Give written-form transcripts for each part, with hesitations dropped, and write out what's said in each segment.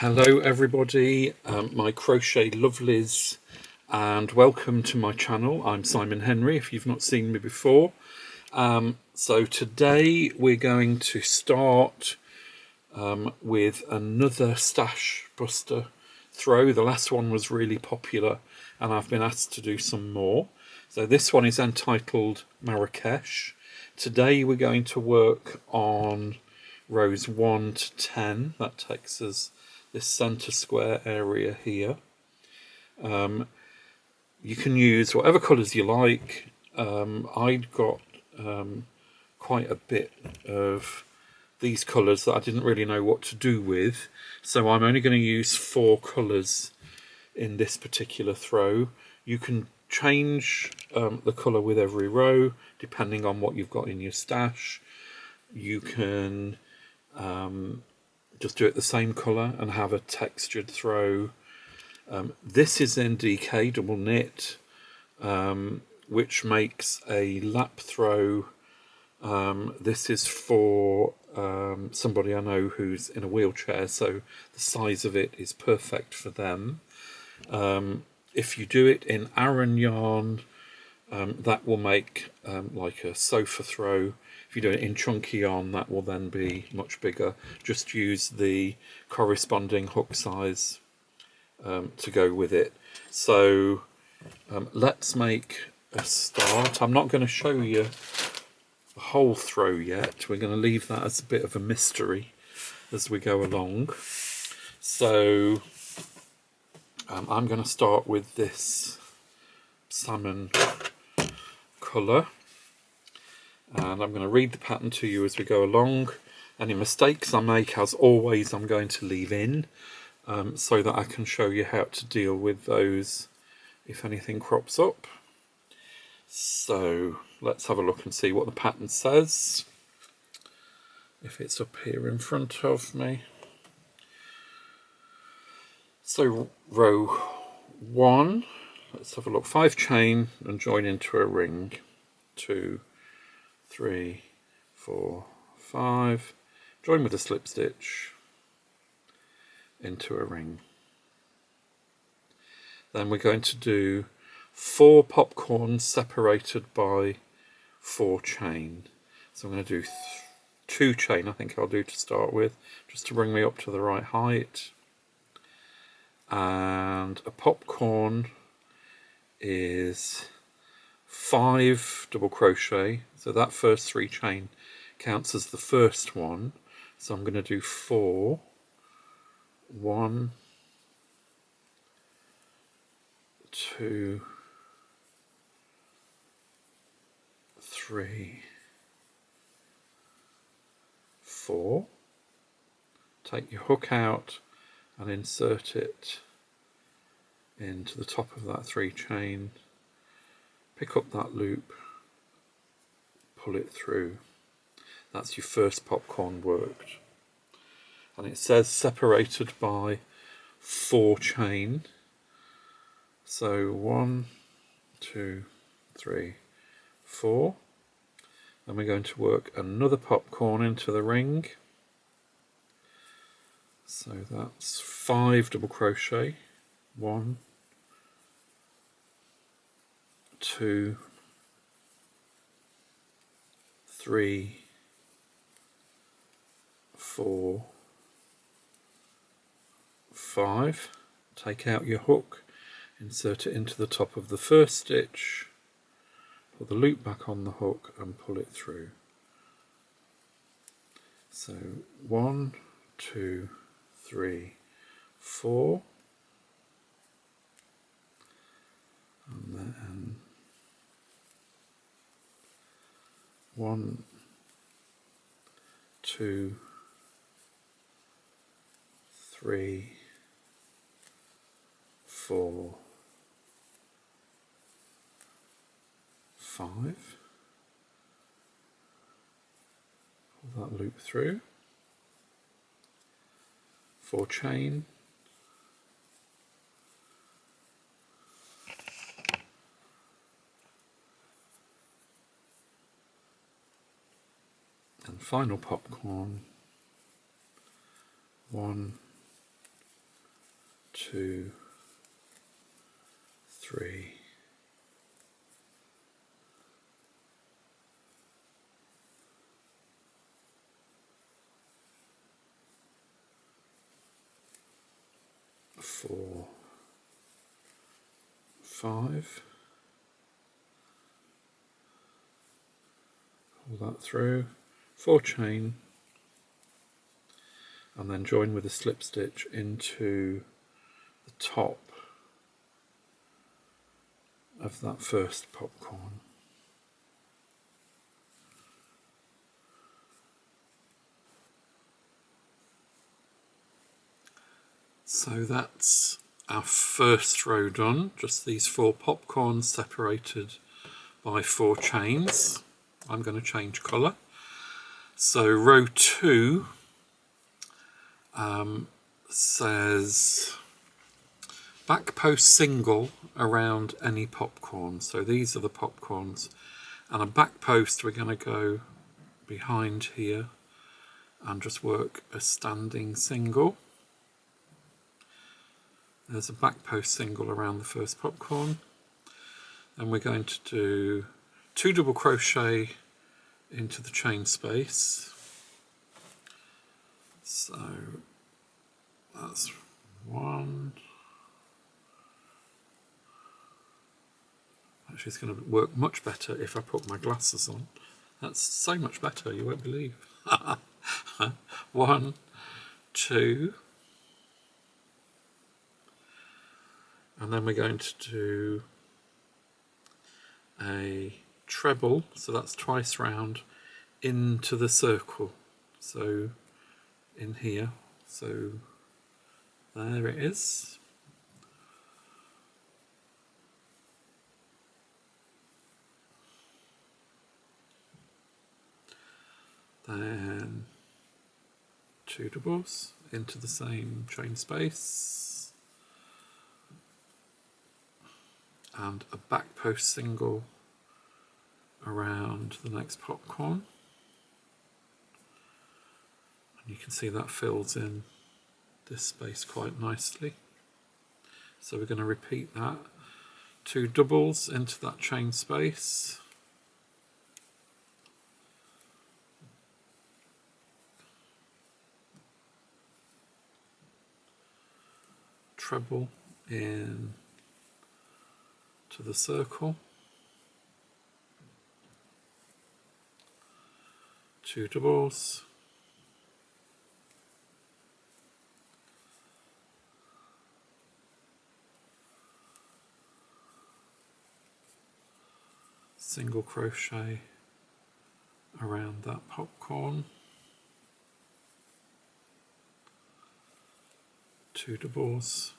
Hello everybody, my crochet lovelies, and welcome to my channel. I'm Simon Henry if you've not seen me before. So today we're going to start with another stash buster throw. The last one was really popular and I've been asked to do some more. So this one is entitled Marrakesh. Today we're going to work on rows 1 to 10. That takes us this centre square area here. You can use whatever colours you like. I'd got quite a bit of these colours that I didn't really know what to do with, so I'm only going to use 4 colours in this particular throw. You can change the colour with every row depending on what you've got in your stash. You can just do it the same colour and have a textured throw. This is in DK double knit, which makes a lap throw. This is for somebody I know who's in a wheelchair, so the size of it is perfect for them. If you do it in Aran yarn, that will make like a sofa throw. If you do it in chunky yarn, that will then be much bigger. Just use the corresponding hook size to go with it. So let's make a start. I'm not going to show you the whole throw yet. We're going to leave that as a bit of a mystery as we go along. So I'm going to start with this salmon colour, and I'm going to read the pattern to you as we go along. Any mistakes I make, as always, I'm going to leave in so that I can show you how to deal with those if anything crops up. So let's have a look and see what the pattern says, if it's up here in front of me. So row 1, let's have a look. 5 chain and join into a ring. 2, 3, 4, 5. Join with a slip stitch into a ring. Then we're going to do 4 popcorns separated by 4 chain. So I'm going to do 2 chain, I think I'll do to start with, just to bring me up to the right height. And a popcorn is 5 double crochet, so that first 3 chain counts as the first one. So I'm going to do 4, 1, 2, 3, 4. Take your hook out and insert it into the top of that 3 chain. Pick up that loop, pull it through. That's your first popcorn worked. And it says separated by 4 chain. So 1, 2, 3, 4. Then we're going to work another popcorn into the ring. So that's 5 double crochet. 1, 2, 3, 4, 5. Take out your hook, insert it into the top of the first stitch, put the loop back on the hook and pull it through. So 1, 2, 3, 4, and then 1, 2, 3, 4, 5. Pull that loop through. 4 chain. And final popcorn. 1, 2, 3, 4, 5. Pull that through, 4 chain, and then join with a slip stitch into the top of that first popcorn. So that's our first row done, just these 4 popcorns separated by 4 chains. I'm going to change colour. So row 2 says back post single around any popcorn. So these are the popcorns, and a back post we're going to go behind here and just work a standing single. There's a back post single around the first popcorn. Then we're going to do 2 double crochet into the chain space. So that's 1. Actually, it's going to work much better if I put my glasses on. That's so much better, you won't believe. 1, 2. And then we're going to do a treble, so that's twice round into the circle. So in here, so there it is. Then 2 doubles into the same chain space, and a back post single around the next popcorn, and you can see that fills in this space quite nicely. So we're going to repeat that, 2 doubles into that chain space, treble in to the circle, 2 doubles, single crochet around that popcorn, 2 doubles,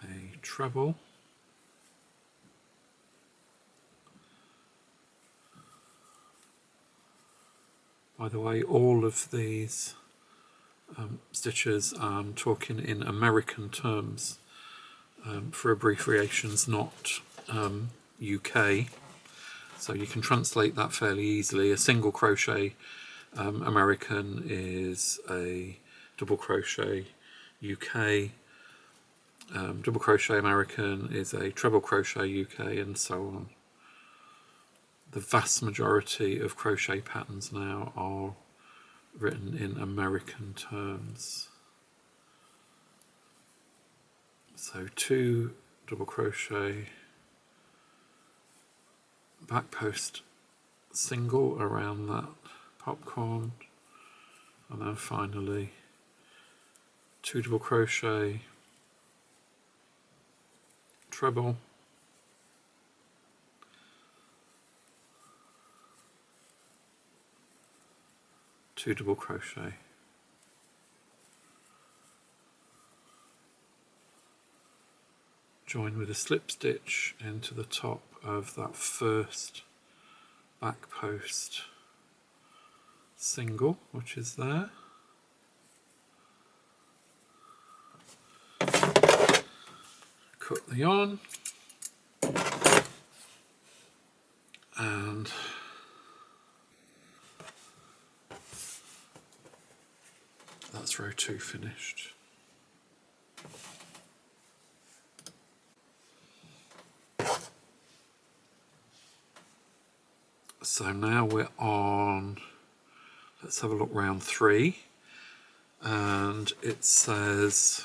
a treble, by the way, all of these stitches I'm talking in American terms for abbreviations, not UK, so you can translate that fairly easily. A single crochet American is a double crochet UK, double crochet American is a treble crochet UK, and so on. The vast majority of crochet patterns now are written in American terms. So 2 double crochet, back post single around that popcorn, and then finally 2 double crochet, treble, two double crochet, join with a slip stitch into the top of that first back post single, which is there. Cut the yarn and that's row 2 finished. So now we're on, let's have a look, round 3, and it says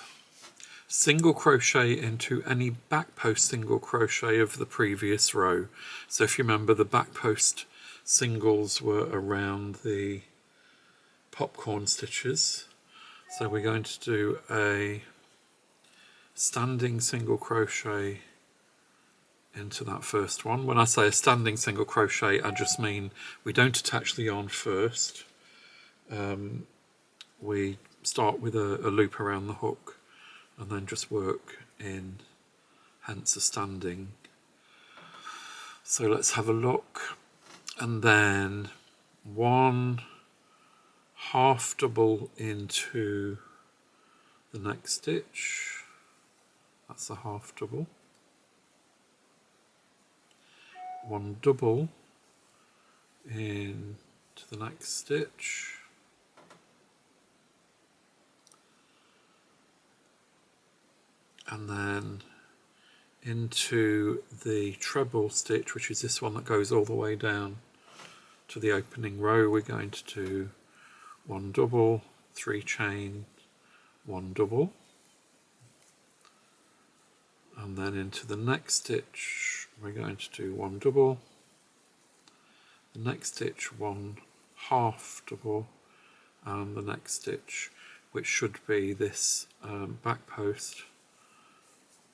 single crochet into any back post single crochet of the previous row. So if you remember, the back post singles were around the popcorn stitches. So we're going to do a standing single crochet into that first one. When I say a standing single crochet, I just mean we don't attach the yarn first. We start with a loop around the hook and then just work in, hence a standing. So let's have a look, and then 1 half double into the next stitch. That's a half double. 1 double into the next stitch, and then into the treble stitch, which is this one that goes all the way down to the opening row. We're going to do 1 double, 3 chain, 1 double, and then into the next stitch we're going to do 1 double, the next stitch 1 half double, and the next stitch, which should be this back post,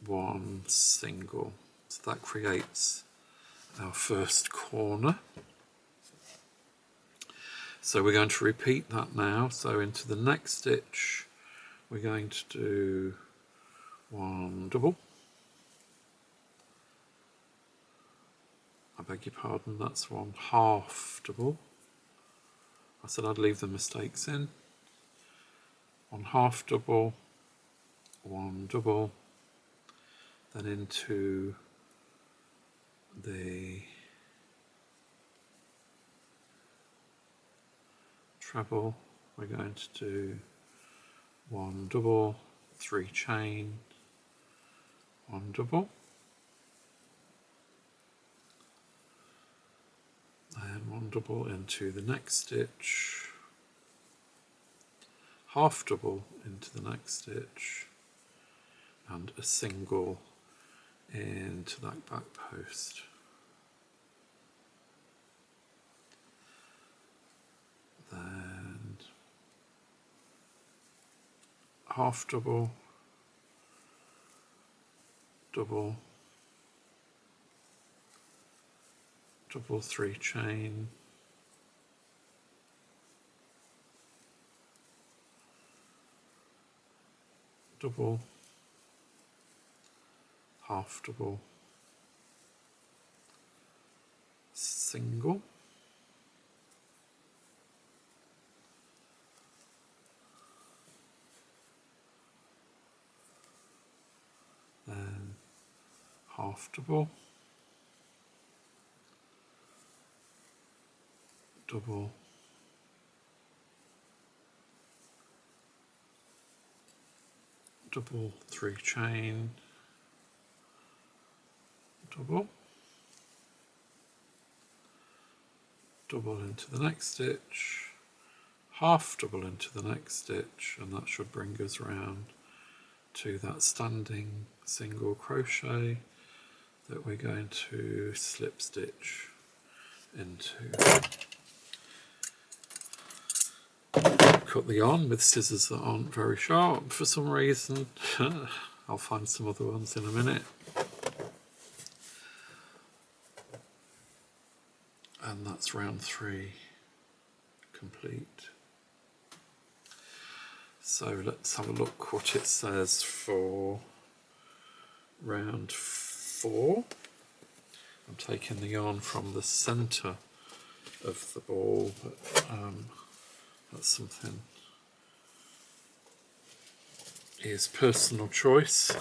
1 single. So that creates our first corner. So we're going to repeat that now. So into the next stitch we're going to do 1 double. I beg your pardon, that's 1 half double. I said I'd leave the mistakes in. 1 half double, 1 double, then into the treble we're going to do 1 double, 3 chain, 1 double, and 1 double into the next stitch, half double into the next stitch, and a single into that back post. Then half double, double, double, 3 chain, double, half double, single, then half double, double, double, 3 chain, double, double into the next stitch, half double into the next stitch, and that should bring us round to that standing single crochet that we're going to slip stitch into. Cut the yarn with scissors that aren't very sharp for some reason. I'll find some other ones in a minute. And that's round 3 complete. So let's have a look what it says for round 4. I'm taking the yarn from the centre of the ball, but that's something is personal choice.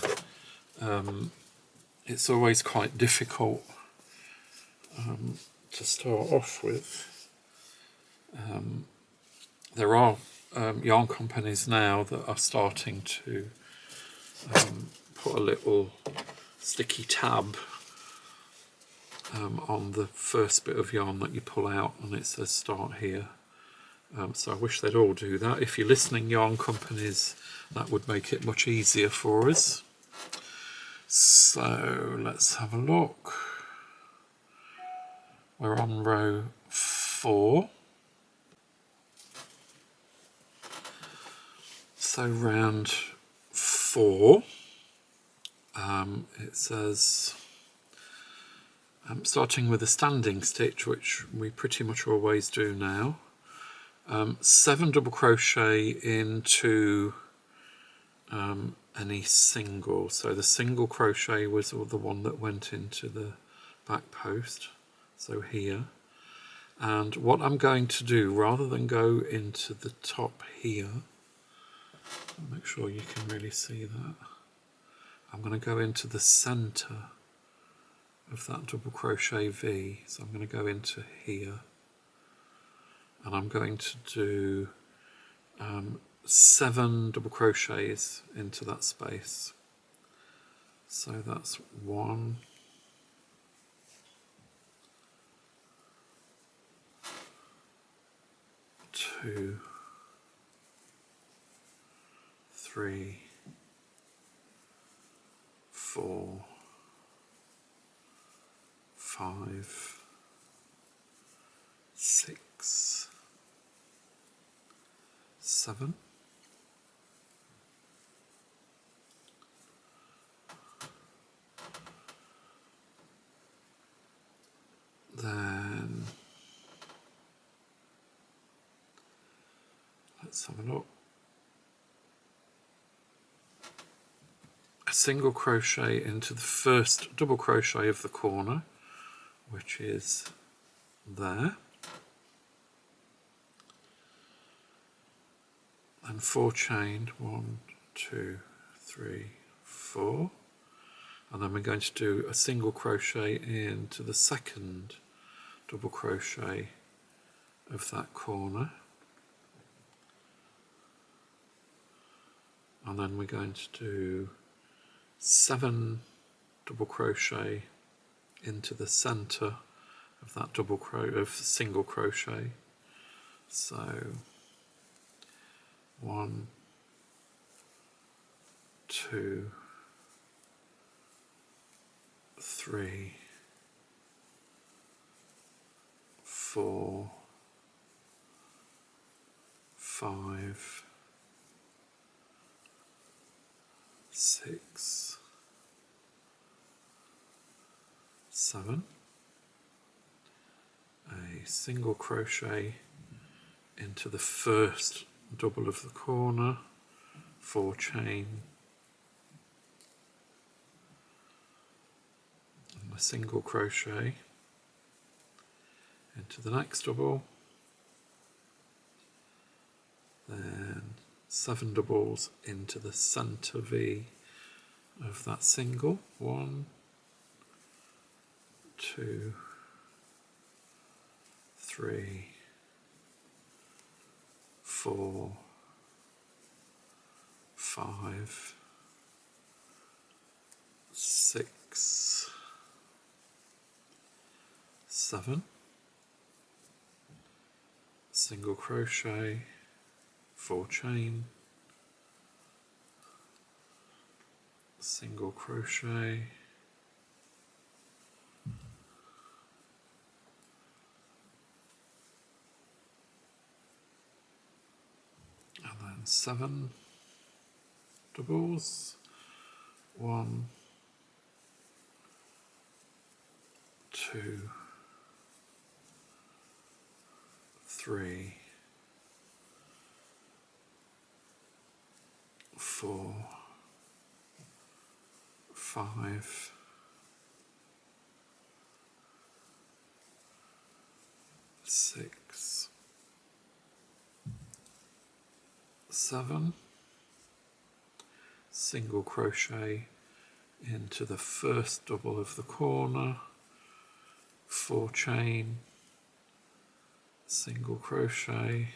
It's always quite difficult to start off with. There are yarn companies now that are starting to put a little sticky tab on the first bit of yarn that you pull out, and it says start here. So I wish they'd all do that. If you're listening, yarn companies, that would make it much easier for us. So let's have a look. We're on row 4. So round 4, it says starting with a standing stitch, which we pretty much always do now. 7 double crochet into any single. So the single crochet was the one that went into the back post, so here. And what I'm going to do, rather than go into the top here, make sure you can really see that, I'm going to go into the center of that double crochet V. So I'm going to go into here, and I'm going to do 7 double crochets into that space. So that's 1, 2, 3, 4, 5, 6, 7. Then let's have a look. A single crochet into the first double crochet of the corner, which is there, and 4 chained, 1, 2, 3, 4, and then we're going to do a single crochet into the second double crochet of that corner, and then we're going to do 7 double crochet into the center of that single crochet. So 1, 2, 3, 4, 5, 6, 7, a single crochet into the first double of the corner, 4 chain, and a single crochet into the next double, then 7 doubles into the center V of that single, 1, 2, 3, 4, 5, 6, 7, single crochet, 4 chain, single crochet, and then 7 doubles, 1, 2, 3, 4, 5, 6, 7, single crochet into the first double of the corner, 4 chain, single crochet,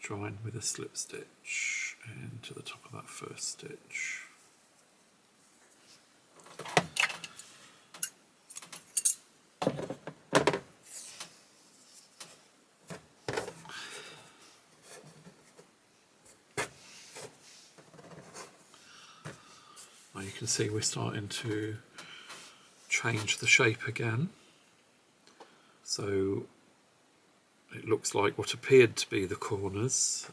join with a slip stitch into the top of that first stitch. Now you can see we're starting to change the shape again. So it looks like what appeared to be the corners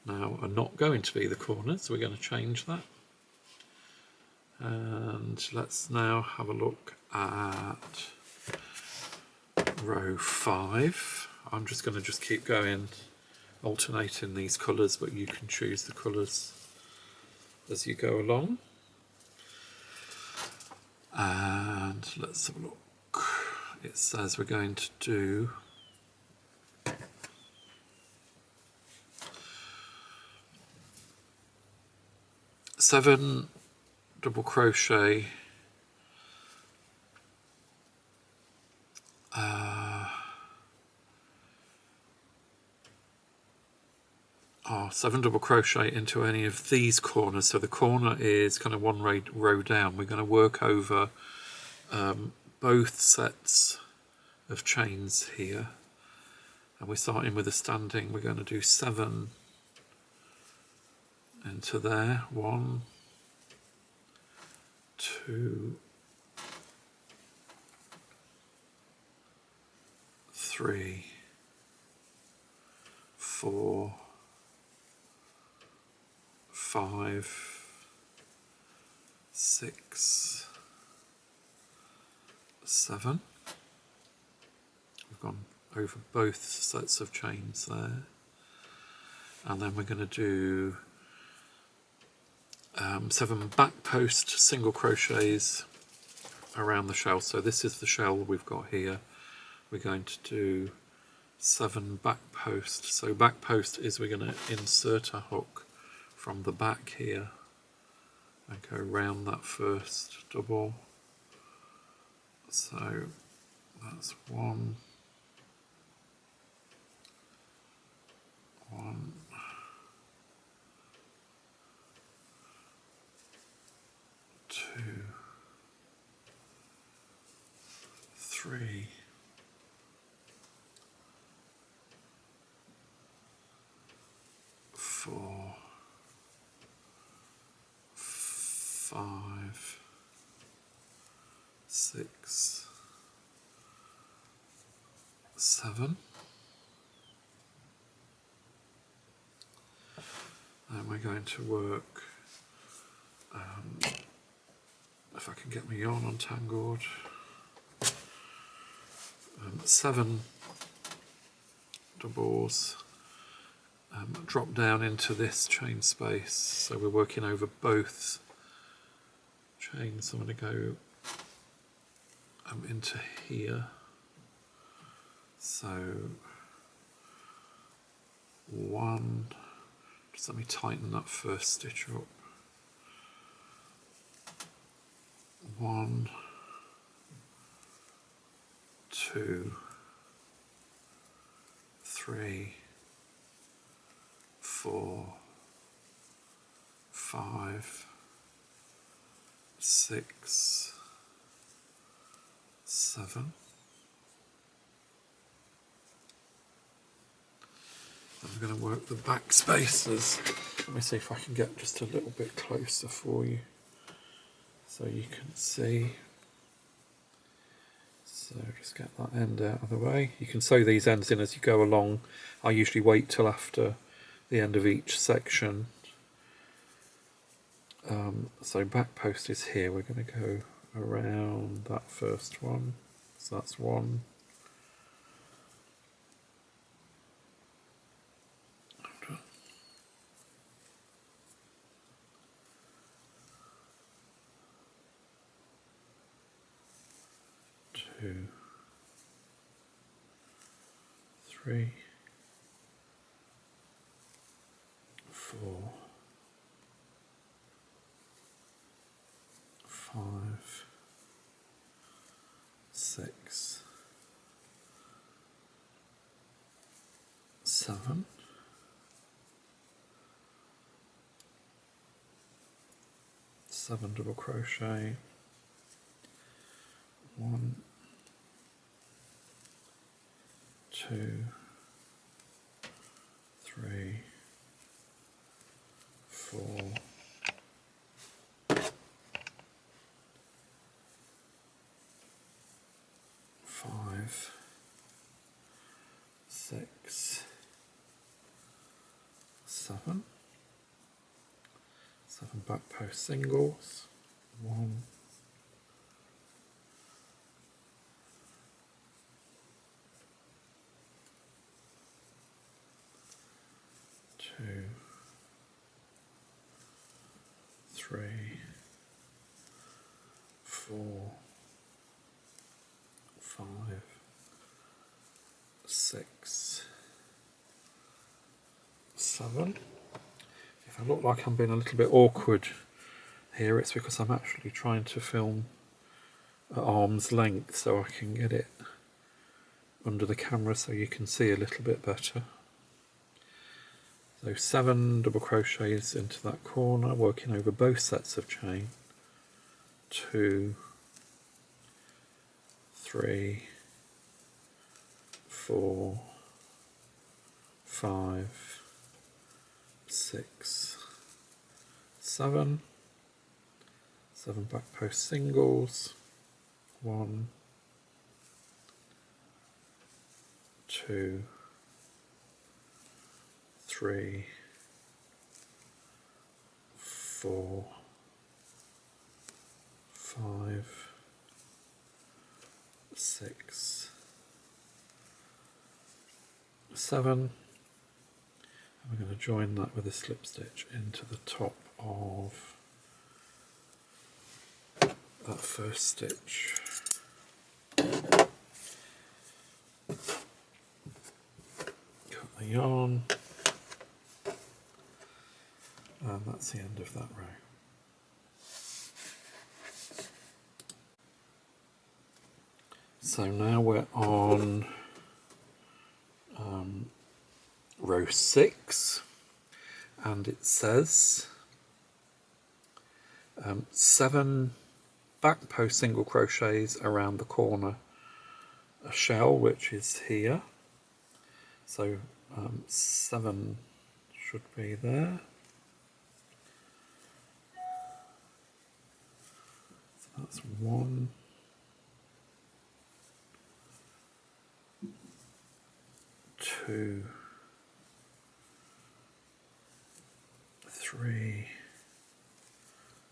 now are not going to be the corners. We're going to change that. And let's now have a look at row 5. I'm just going to keep going, alternating these colours, but you can choose the colours as you go along. And let's have a look. It says we're going to do seven double crochet 7 double crochet into any of these corners. So the corner is kind of one row down. We're going to work over both sets of chains here, and we're starting with a standing. We're going to do 7 into there. 1, 2, 3, 4, 5, 6, 7. We've gone over both sets of chains there, and then we're going to do 7 back post single crochets around the shell. So this is the shell we've got here. We're going to do 7 back post. So back post is we're going to insert a hook from the back here and go round that first double. So that's 1, 1, 2, 3, 4, 5, 6, 7. And we're going to work, if I can get my yarn untangled, 7 doubles, drop down into this chain space. So we're working over both chains. I'm going to go into here. So 1, just let me tighten that first stitch up. 1, 2, 3, 4, 5, 6, 7. I'm going to work the back spaces. Let me see if I can get just a little bit closer for you so you can see. So just get that end out of the way. You can sew these ends in as you go along. I usually wait till after the end of each section. So back post is here. We're going to go around that first one. So that's 1. 2, 3, 4, 5, 6, 7. 7, 7 double crochet, 1, 2, 3, 4, 5, 6, 7, 7 back post singles, 1, 2, 3, 4, 5, 6, 7. If I look like I'm being a little bit awkward here, it's because I'm actually trying to film at arm's length so I can get it under the camera so you can see a little bit better. So 7 double crochets into that corner, working over both sets of chain. 2, 3, 4, 5, 6, 7, 7 back post singles, 1, 2, 3, 4, 5, 6, 7. And we're going to join that with a slip stitch into the top of that first stitch. Cut the yarn, and that's the end of that row. So now we're on row 6, and it says 7 back post single crochets around the corner, a shell which is here, so 7 should be there. So that's 1, 2, 3,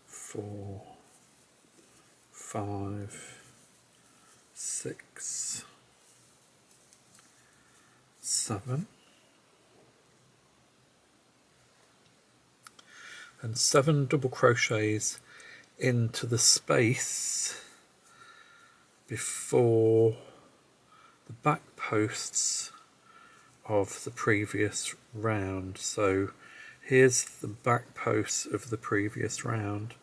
4, 5, 6, 7, and 7 double crochets into the space before the back posts of the previous round. So here's the back post of the previous round,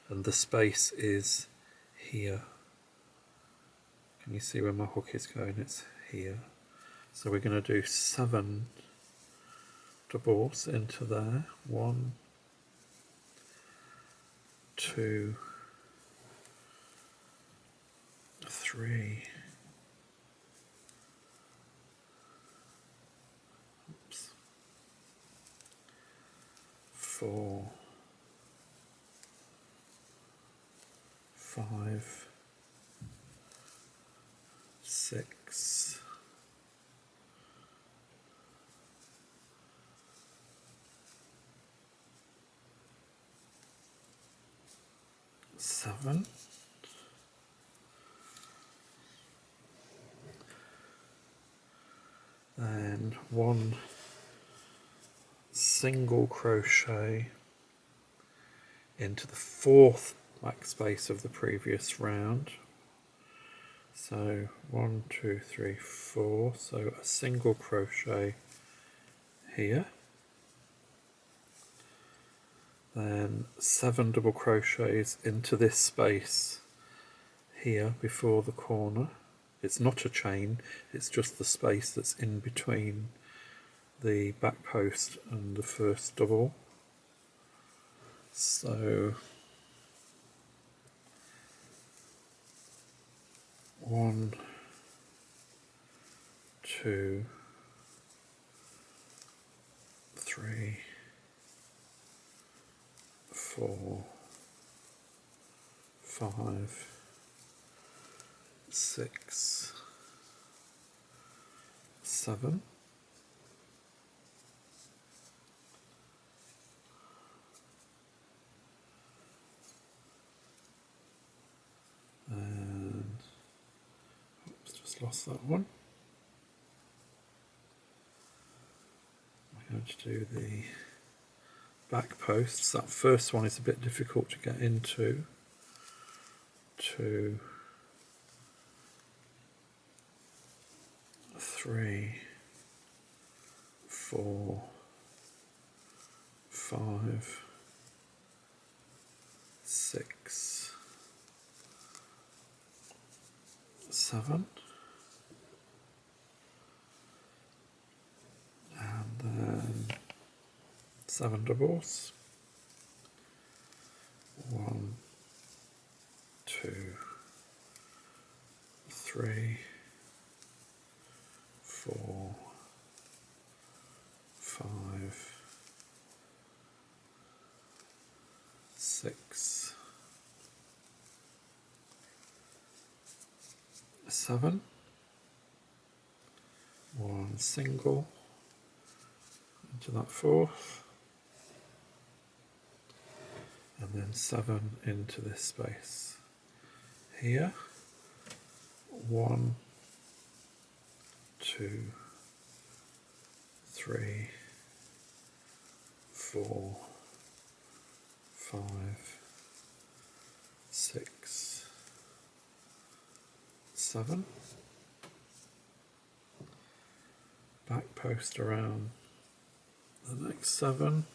and the space is here. Can you see where my hook is going? It's here. So we're going to do 7 doubles into there. 1, 2, 3, 4, 5, 6, 7, then 1 single crochet into the 4th back space of the previous round. So 1, 2, 3, 4, so a single crochet here, then 7 double crochets into this space here before the corner. It's not a chain, it's just the space that's in between the back post and the first double. So 1, 2, 3, 4, 5, 6, 7. And oops, just lost that one. I'm going to do the back posts. That first one is a bit difficult to get into. 2, 3, 4, 5, 6, 7, and then 7 doubles. 1, 2, 3, 4, 5, 6, 7. 1 single into that fourth, and then 7 into this space here. 1, 2, 3, 4, 5, 6, 7. Back post around the next 7.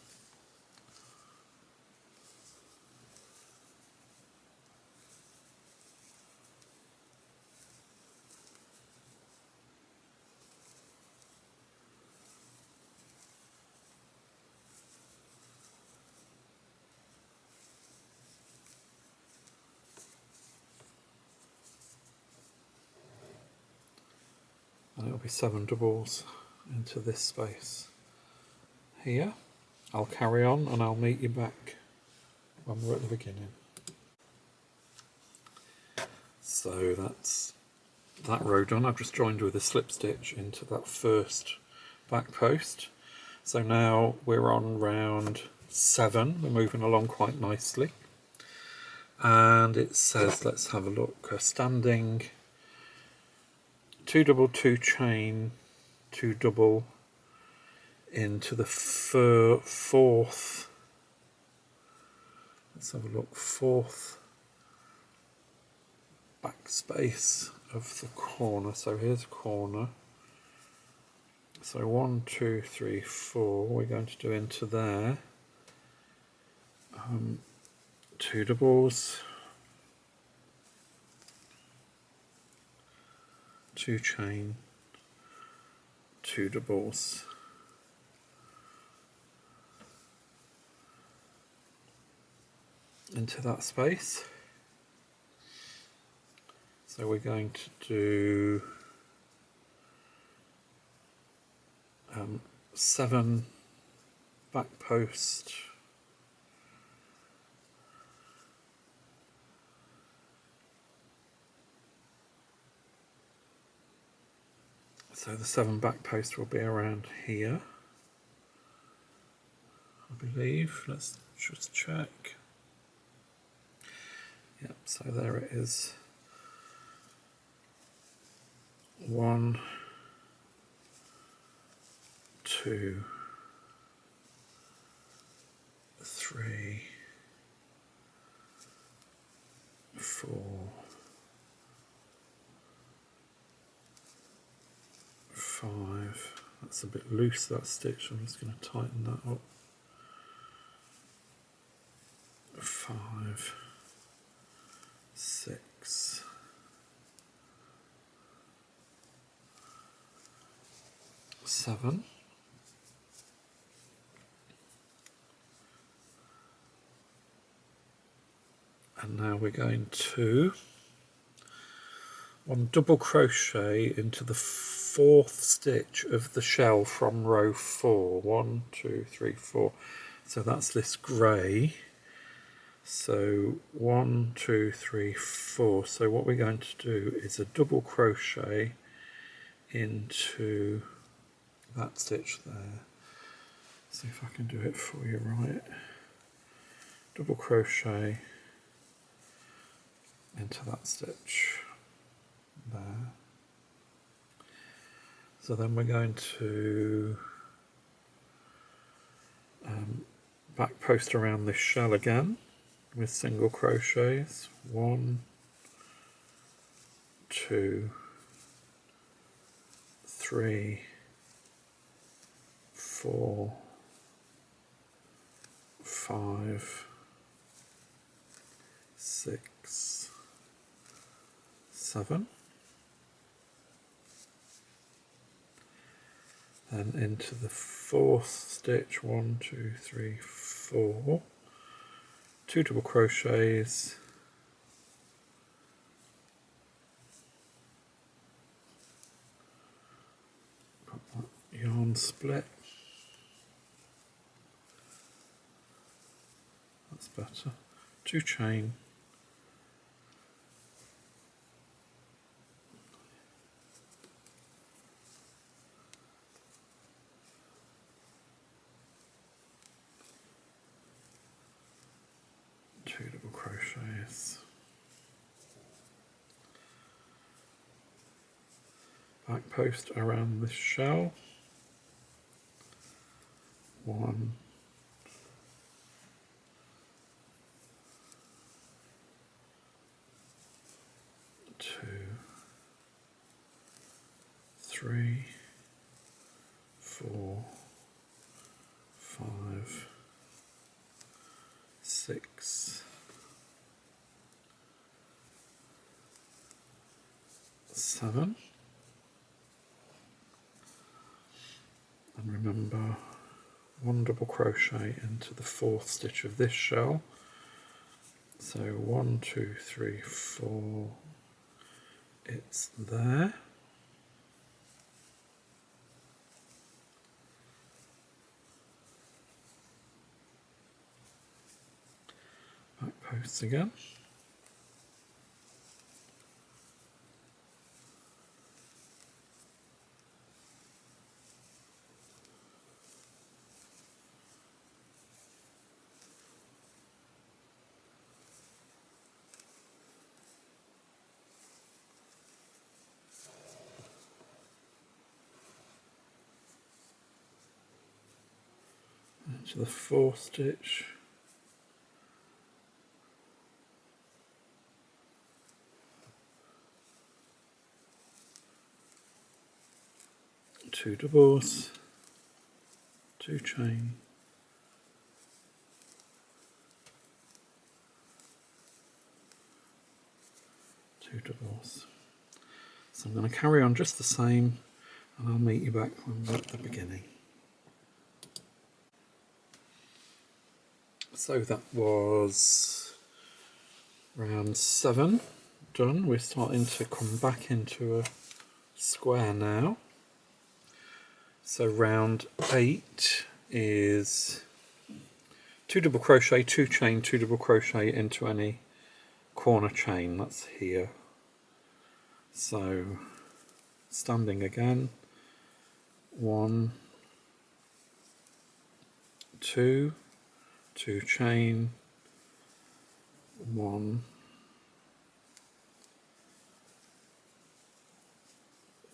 And it'll be 7 doubles into this space here. I'll carry on and I'll meet you back when we're at the beginning. So that's that row done. I've just joined with a slip stitch into that first back post. So now we're on round 7. We're moving along quite nicely. And it says, let's have a look, standing 2 double 2 chain, 2 double into the fourth, let's have a look, fourth back space of the corner. So here's a corner. So 1, 2, 3, 4, we're going to do into there. 2 doubles, 2 chain, 2 doubles. Into that space. So we're going to do 7 back post, so the 7 back post will be around here, I believe. Let's just check. Yep, so there it is. 1, 2, 3, 4, 5. That's a bit loose, that stitch. I'm just going to tighten that up. 5, 6, 7. And now we're going to one double crochet into the 4th stitch of the shell from row 4. 1, 2, 3, 4. So that's this grey. So 1, 2, 3, 4. So what we're going to do is a double crochet into that stitch there. See if I can do it for you right. Double crochet into that stitch there. So then we're going to back post around this shell again with single crochets. 1, 2, 3, 4, 5, 6, 7. Then into the 4th stitch, 1, 2, 3, 4, 2 double crochets, got that yarn split, that's better, 2 chain, double crochets, back post around this shell, 1, 2, 3, 4, 5, 6, 7, and remember 1 double crochet into the 4th stitch of this shell. So 1, 2, 3, 4, it's there. Back posts again. Into the 4th stitch, two doubles, 2 chain, two doubles. So I'm going to carry on just the same, and I'll meet you back when we're at the beginning. So that was round 7 done. We're starting to come back into a square now. So round 8 is 2 double crochet, 2 chain, 2 double crochet into any corner chain. That's here. So standing again, 1, 2, 2 chain, 1,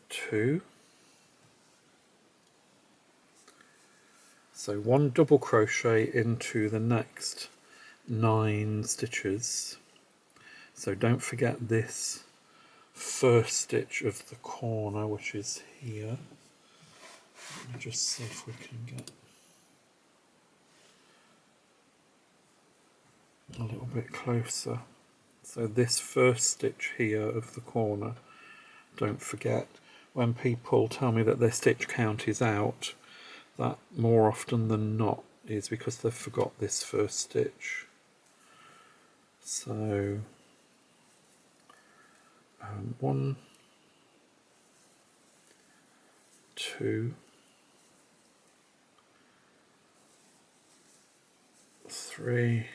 2. So 1 double crochet into the next 9 stitches. So don't forget this first stitch of the corner, which is here. Let me just see if we can get a little bit closer. So this first stitch here of the corner, don't forget, when people tell me that their stitch count is out, that more often than not is because they've forgot this first stitch. So 1, 2, 3,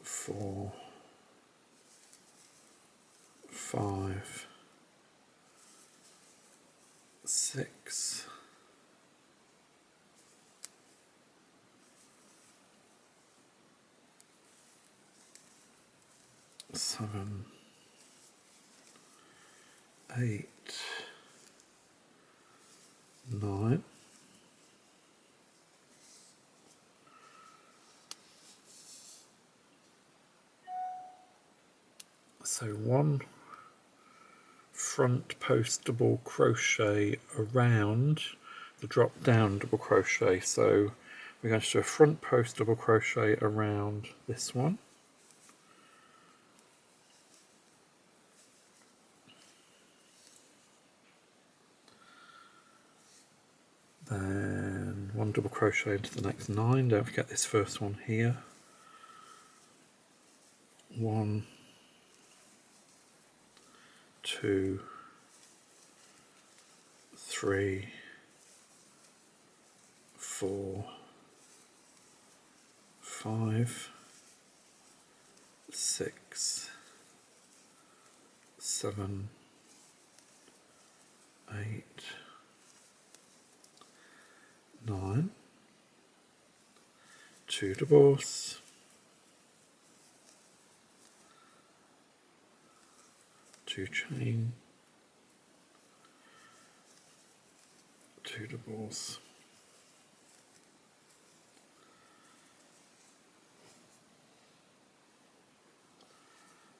4, 5, 6, 7, 8, 9. So 1 front post double crochet around the drop down double crochet. So we're going to do a front post double crochet around this one. Then 1 double crochet into the next 9. Don't forget this first one here. 1, 2, 3, 4, 5, 6, 7, 8, 9, 2 doubles, 2 chain, 2 doubles,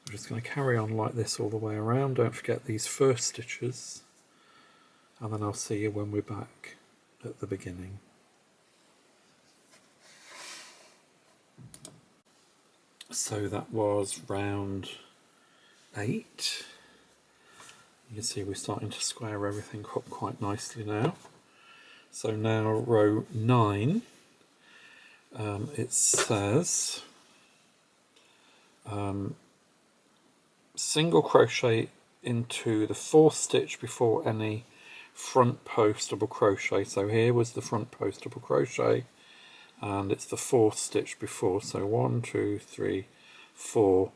I'm just going to carry on like this all the way around. Don't forget these first stitches, and then I'll see you when we're back at the beginning. So that was round 8. You can see we're starting to square everything up quite nicely now. So now row 9, it says single crochet into the 4th stitch before any front post double crochet. So here was the front post double crochet, and it's the 4th stitch before. So 1, 2, 3, 4,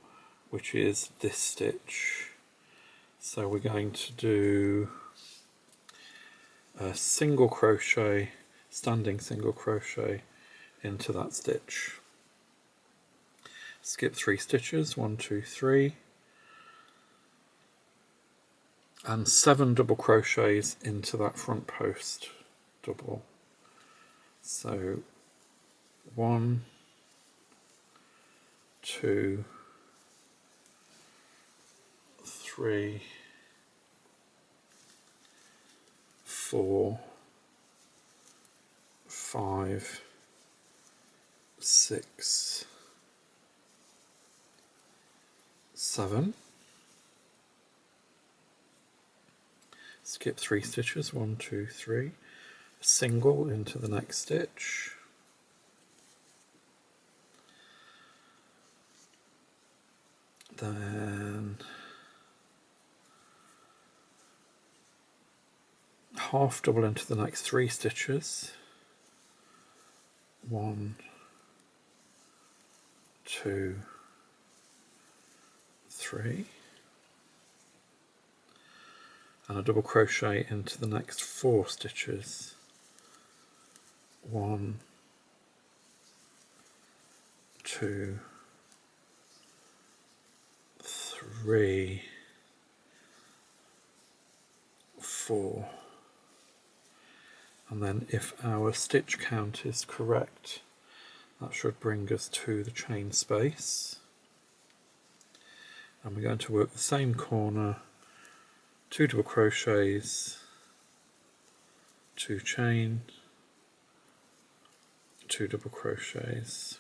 which is this stitch. So we're going to do a single crochet, standing single crochet into that stitch. Skip 3 stitches, 1, 2, 3, and 7 double crochets into that front post double. So 1, 2, 3, 4, 5, 6, 7. Skip 3 stitches, 1, 2, 3, a single into the next stitch, then half double into the next 3 stitches, 1, 2, 3, and a double crochet into the next 4 stitches, 1, 2, 3, 4, and then if our stitch count is correct, that should bring us to the chain space, and we're going to work the same corner, 2 double crochets, 2 chain, 2 double crochets,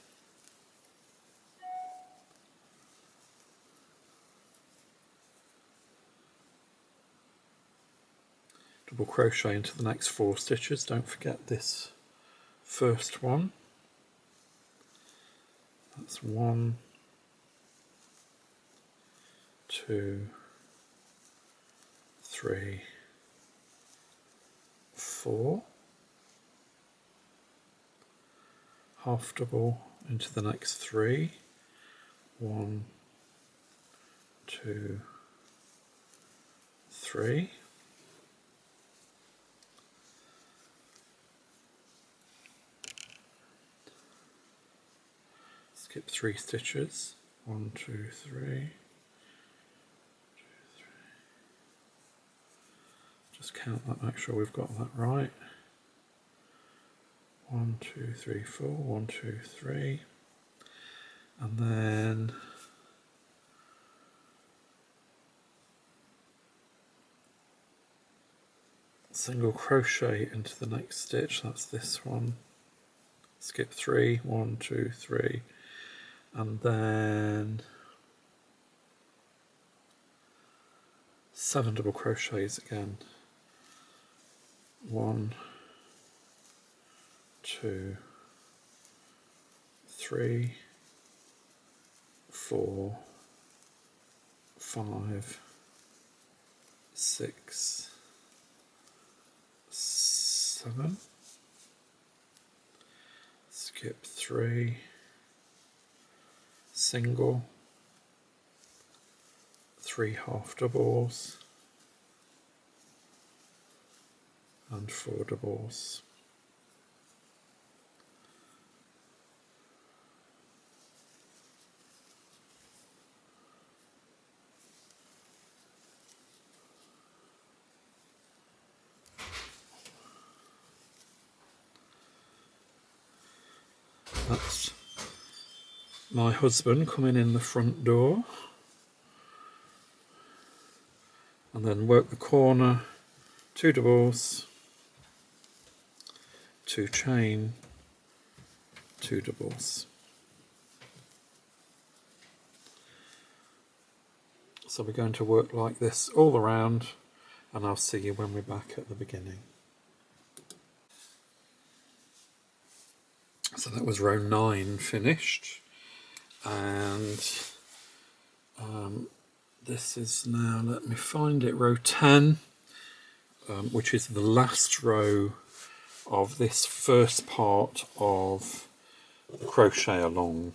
double crochet into the next 4 stitches. Don't forget this first one, That's 1, 2, 3, 4. Half double into the next 3. 1, 2, 3. Skip 3 stitches. 1, 2, 3. Just count that, make sure we've got that right. 1, 2, 3, 4. 1, 2, 3. And then single crochet into the next stitch. That's this one. Skip 3. 1, 2, 3. And then 7 double crochets again. 1, 2, 3, 4, 5, 6, 7. Skip 3. Single, 3 half doubles, and 4 doubles. That's my husband coming in the front door, and then work the corner, 2 doubles, 2 chain, 2 doubles. So we're going to work like this all around, and I'll see you when we're back at the beginning. So that was row 9 finished, and this is now, let me find it, row 10, which is the last row of this first part of the crochet along.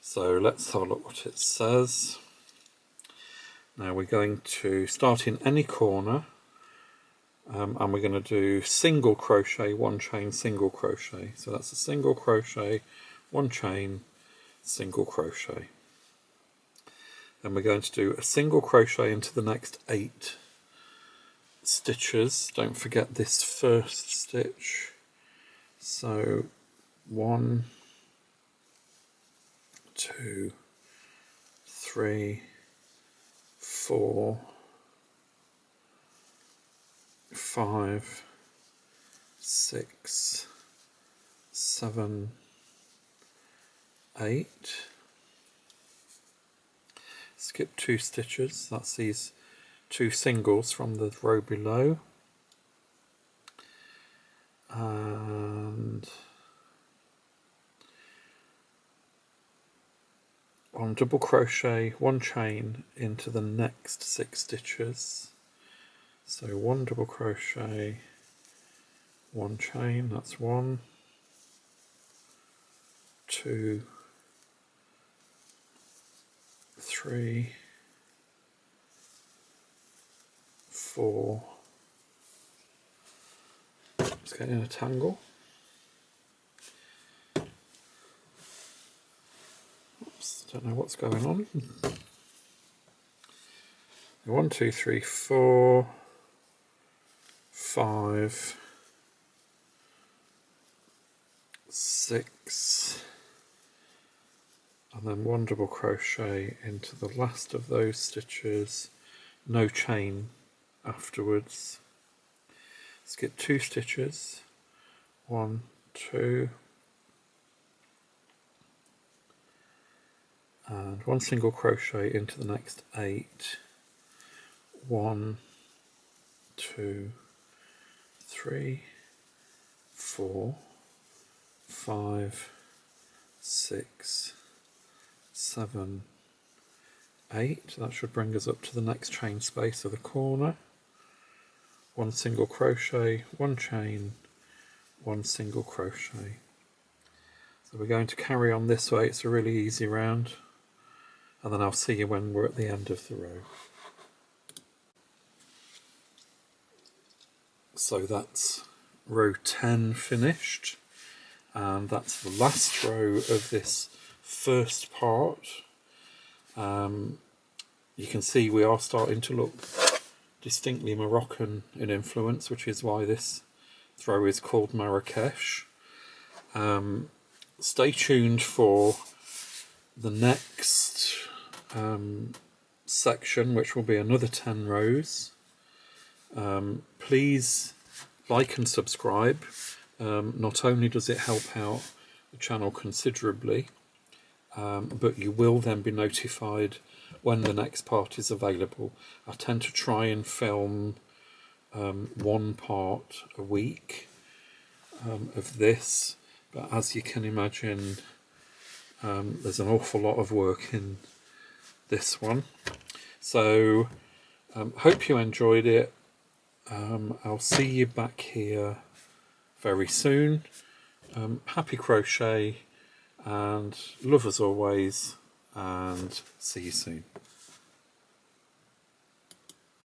So let's have a look what it says. Now we're going to start in any corner, and we're going to do single crochet, 1 chain, single crochet. So that's a single crochet, 1 chain, single crochet. And we're going to do a single crochet into the next 8 stitches. Don't forget this first stitch. So 1, 2, 3, 4, 5, 6, 7, 8. Skip 2 stitches, that's these 2 singles from the row below, and 1 double crochet, 1 chain into the next 6 stitches. So 1 double crochet, 1 chain, that's 1, 2, 3, 4, let's get in a tangle. Oops, don't know what's going on. 1, 2, 3, 4, 5, 6, and then 1 double crochet into the last of those stitches, no chain afterwards. Skip 2 stitches, 1, 2, and 1 single crochet into the next 8, 1, 2, 3, 4, 5, 6, 7, 8. That should bring us up to the next chain space of the corner. 1 single crochet, 1 chain, 1 single crochet. So we're going to carry on this way. It's a really easy round, and then I'll see you when we're at the end of the row. So that's row 10 finished, and that's the last row of this first part. You can see we are starting to look distinctly Moroccan in influence, which is why this throw is called Marrakesh. Stay tuned for the next section, which will be another 10 rows. Please like and subscribe. Not only does it help out the channel considerably, but you will then be notified when the next part is available. I tend to try and film one part a week of this, but as you can imagine, there's an awful lot of work in this one. So hope you enjoyed it. I'll see you back here very soon. Happy crochet, and love as always, and see you soon.